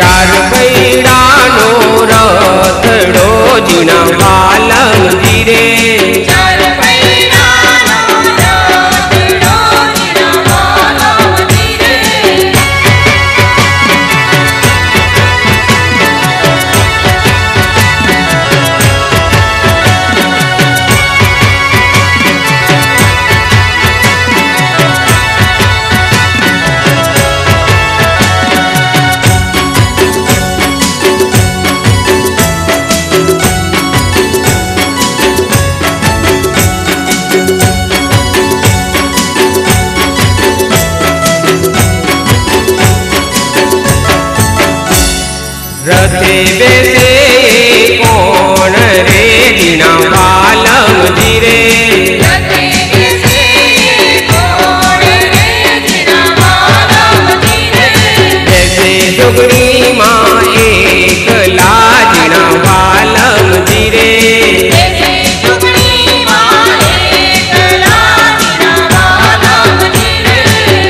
चार पैडानो रथड़ो जीना वालम जीरे रथे बेसे कौन रे जीना वालम जीरे रथे बेसे कौन रे जीना वालम जीरे जैसे जुगनी माँ एकला जीना वालम जीरे जैसे जुगनी माँ एकला जीना वालम जीरे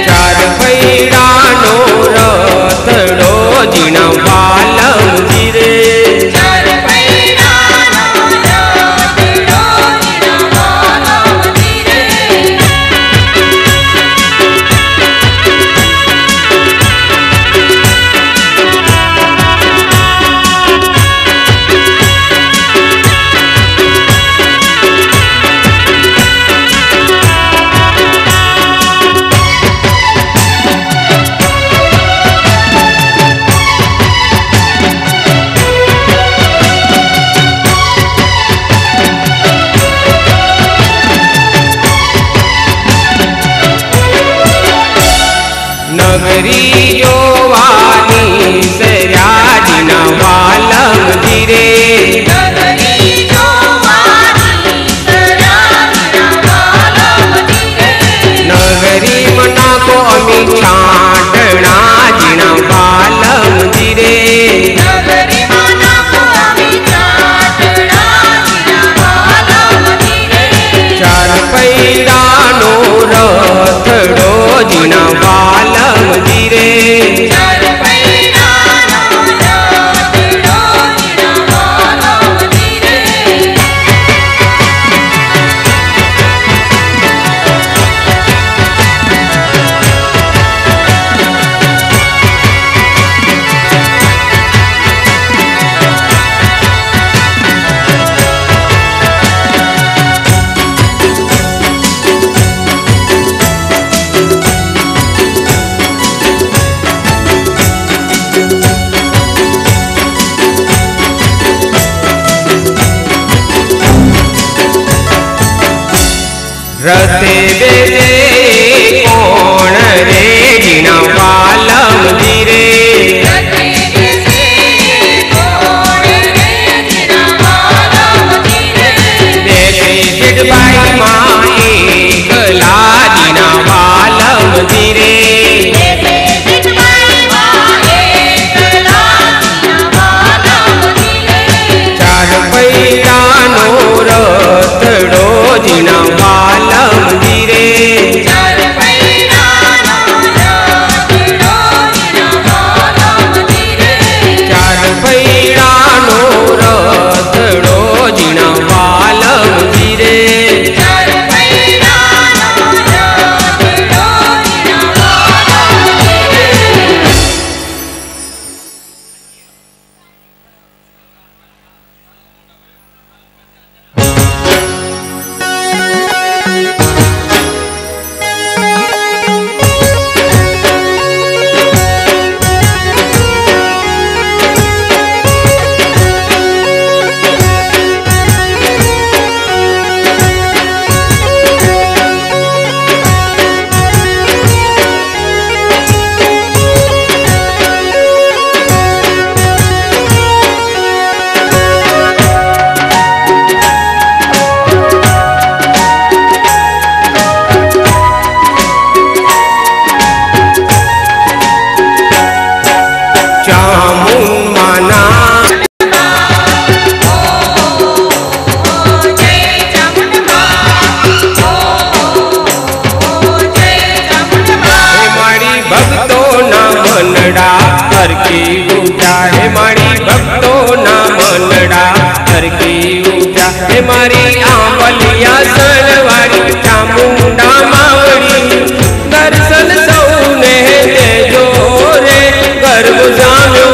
चार पैडानो रथड़ो जीना वालम जीरे चार पैडानो रथड़ो जीना वालम जीरे नगरी जोवानी सराजीना वालम जीरे नगरी जोवानी सराजीना वालम जीरे नगरी मना को अमी छाटना जीना वालम जीरे नगरी मना को अमी छाटना जीना वालम जीरे चार पैडानो रथड़ो जीना वालम जीरे चार पैडानो रथड़ो जीना वालम जीरे रथे बेसे कौन रे जीना वालम जीरे रथे बेसे कौन रे जीना वालम जीरे जैसे जिडबाई माँ एकला जीना वालम जीरे जैसे जिडबाई माँ एकला जीना वालम जीरे चार पैडानो रथड़ो जीना वालम जीरे तरकी उठा हे मारी भक्तो ना मनड़ा तरकी उठा हे मारी आंबलिया सणवारी चामुंडा मावड़ी दर्शन सौने देजो रे गर्व जाम्यो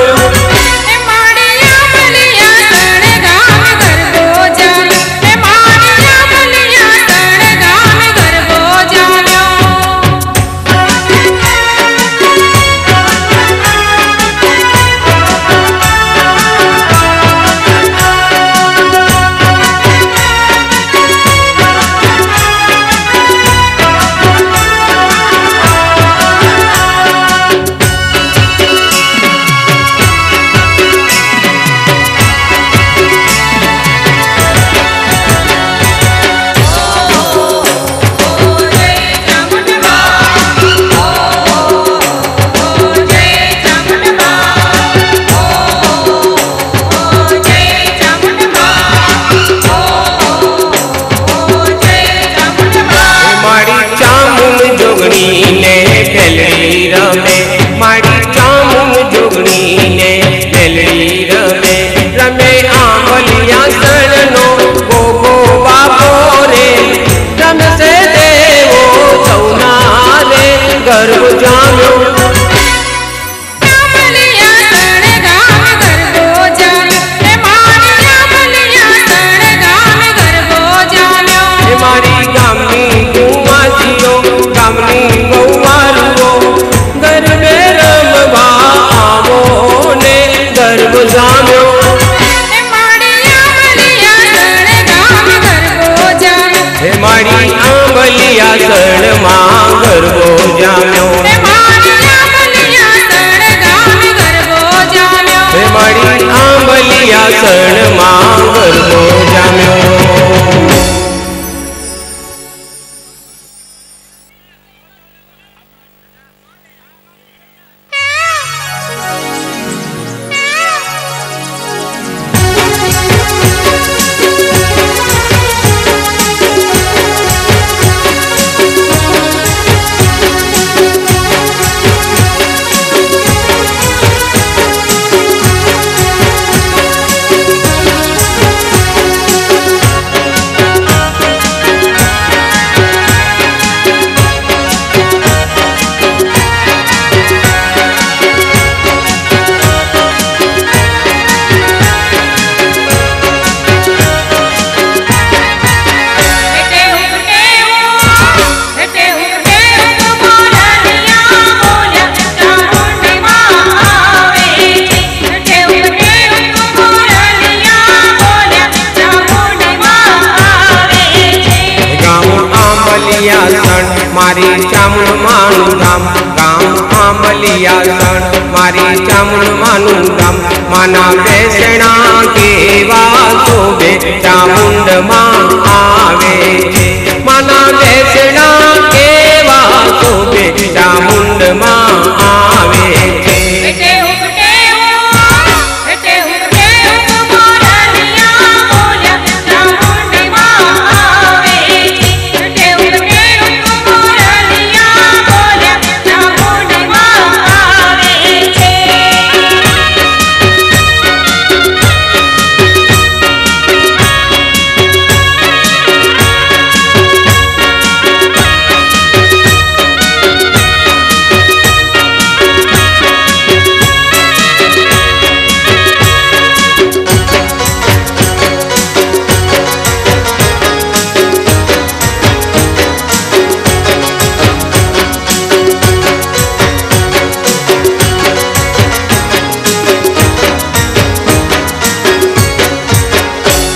मारी चामुंड मानु गाम गाम आंबलिया सण मारी चामुंड मानु गाम माना बेसणा केवा शोभे चामुंड मां आवे छे माना बेसणा केवा शोभे चामुंड मां आवे छे।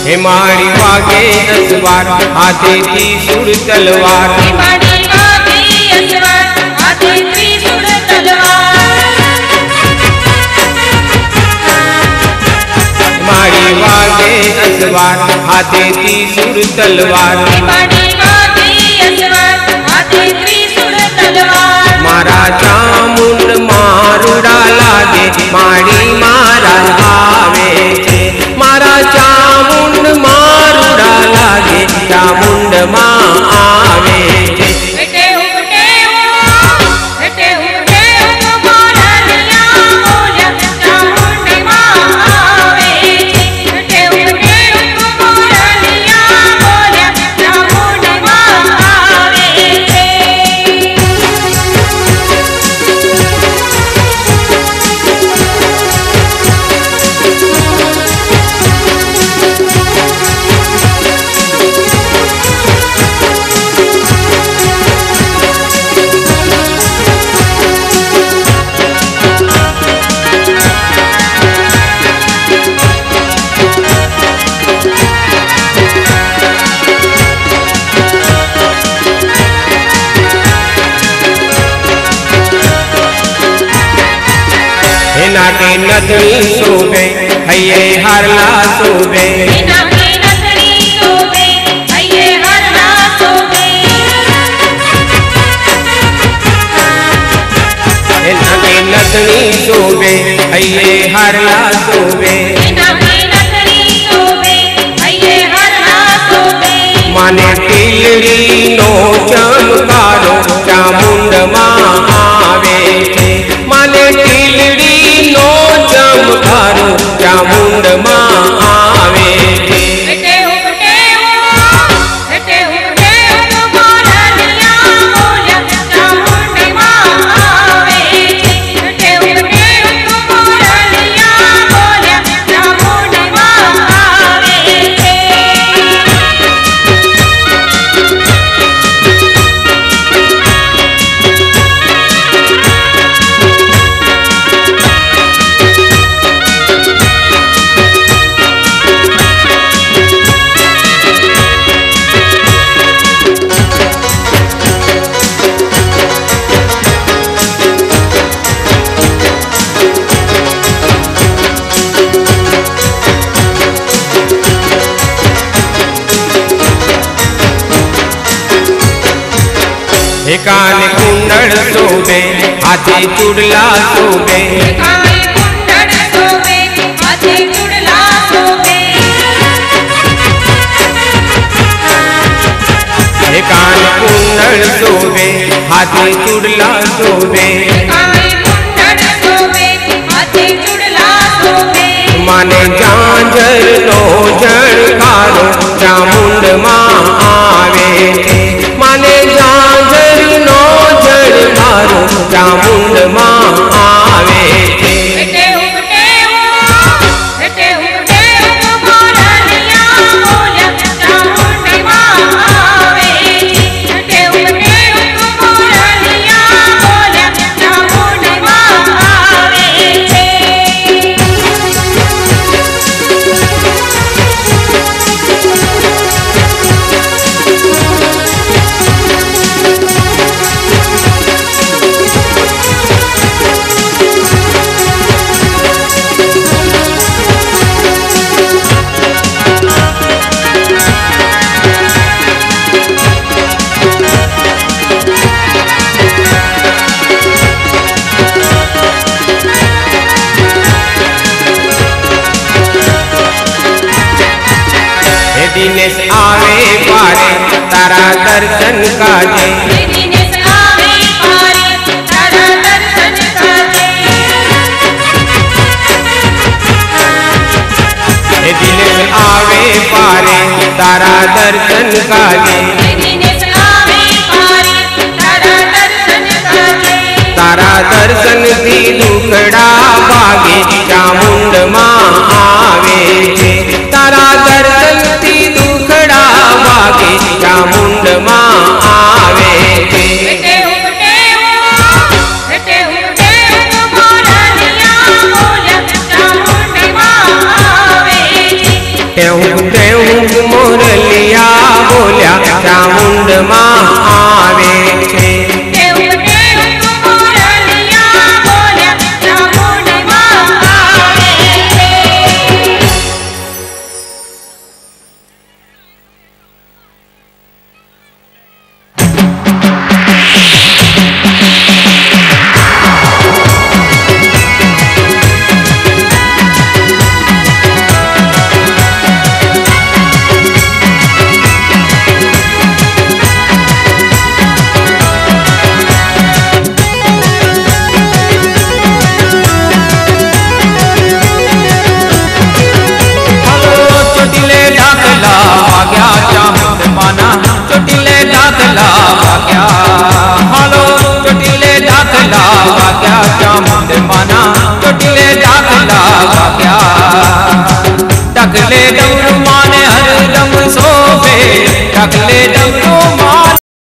हे मारी वागे 10 वार हाथे त्रिशूल तलवार मारी वागे 10 वार हाथे त्रिशूल तलवार मारी वागे 10 वार हाथे त्रिशूल तलवार मारी वागे 10 वार हाथे त्रिशूल तलवार मारा चामुंड मारुड़ा लागे मारी मारा आवे छे मारा चामुंड मारुड़ा लागे चामुंड मां आवे छे। बेटे उठे मारनिया बोल्या के नथनी शोभे हये हरला शोभे एना के नथनी शोभे हये हरला शोभे एना के नथनी शोभे हये हरला शोभे एना के नथनी शोभे हये हरला शोभे माने टीलड़ी नो चमकारो चामुंड मां आवे छे माने टीलड़ी नो चमकारो चामुंड मां आवे छे बेटे उठे मोरलिया बोल्या चामुंड मां आवे छे बेटे उठे मोरलिया बोल्या चामुंड मां आवे छे कान कुंडल शोभे हाथे चूड़ला शोभे कान कुंडल शोभे हाथे चूड़ला शोभे कान कुंडल शोभे हाथे चूड़ला शोभे कान कुंडल शोभे हाथे चूड़ला शोभे माने झांझर नो झणकारो चामुंड मां आवे छे माने झांझर नो झणकारो चामुंड मां आवे छे बेटे उठे मोरलिया बोल्या चामुंड मां आवे छे बेटे उठे मोरलिया बोल्या चामुंड मां आवे छे दिनेश आवे पारे तारा दर्शन काजे दिनेश आवे पारे तारा दर्शन काजे दिनेश आवे पारे तारा दर्शन काजे दिनेश आवे पारे तारा दर्शन काजे तारा दर्शन थी दुखड़ा भागे चामुंड मां आवे छे तारा दर्शन थी दुखड़ा भागे चामुंड मां आवे छे बेटे उठे मोरलिया बोल्या चामुंड मां आवे छे टेहूं मोरलिया बोल्या चामुंड मां आवे छे बेटे उठे मोरलिया बोल्या चामुंड मां आवे छे ચોટીલે દાખલા વાગ્યા હાલો ચોટીલે દાખલા વાગ્યા ચામુંડ માના ચોટીલે દાખલા વાગ્યા ડગલે ડમરુ માને હરદમ શોભે ડગલે